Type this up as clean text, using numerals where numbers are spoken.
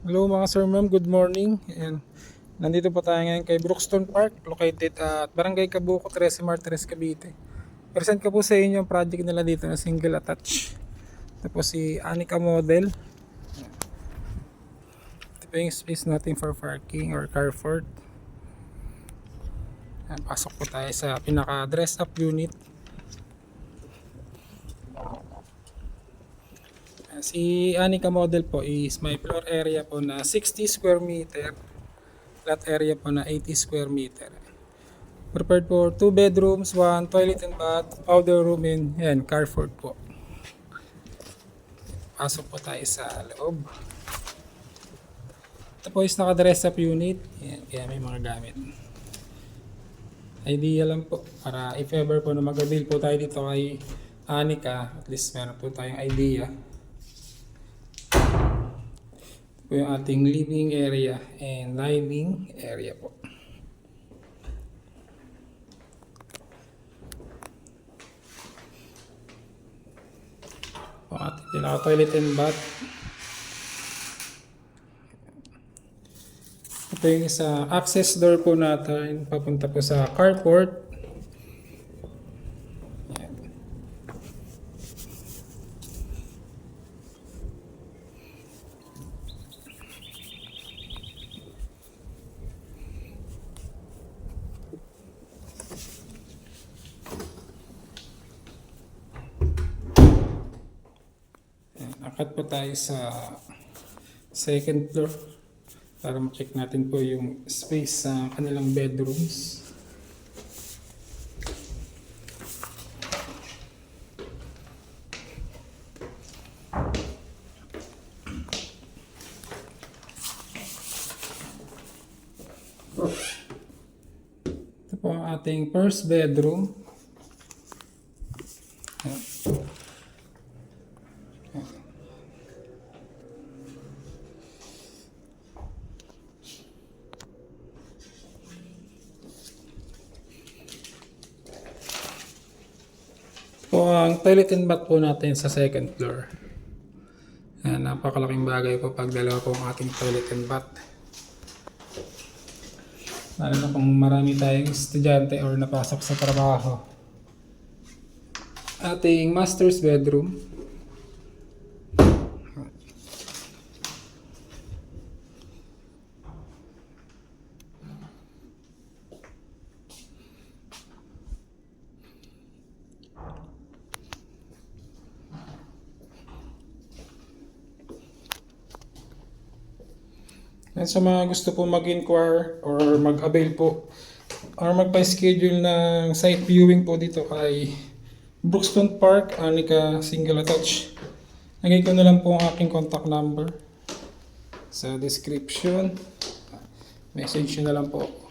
Hello mga sir ma'am, good morning. And nandito po tayo ngayon kay Brookstone Park, located at Barangay Cabuco, 13 Martires, Cavite. Present ko po sa inyo yung project nila dito na single attach. Ito po si Anika Model. Ito po yung space natin for parking or carport. Pasok po tayo sa pinaka dress up unit. Si Anika Model po is may floor area po na 60 square meter, lot area po na 80 square meter. Prepared for 2 bedrooms, 1 toilet and bath, powder room and carport po. Pasok po tayo sa loob. Ito po is naka-dress up unit. Yan, kaya may mga gamit. Idea lang po para if ever po na mag-avail po tayo dito kay Anika, at least meron po tayong idea. Ito po yung ating living area and dining area po. Ang ating pinaka-toilet and bath. Ito yung isa access door po natin papunta po sa carport. Yan. Akat po tayo sa second floor para ma-check natin po yung space sa kanilang bedrooms. Ito po ang ating first bedroom. Po ang toilet and bath po natin sa second floor. Ayan, napakalaking bagay po pag dalawa po ang ating toilet and bath. Lalo na kung marami tayong estudyante or napasok sa trabaho. Ating master's bedroom. At sa mga gusto po mag-inquire or mag-avail po or magpa-schedule ng site viewing po dito kay Brookstone Park, Anika Single Attach. Lagay ko na lang po ang aking contact number sa description. Message nyo na lang po.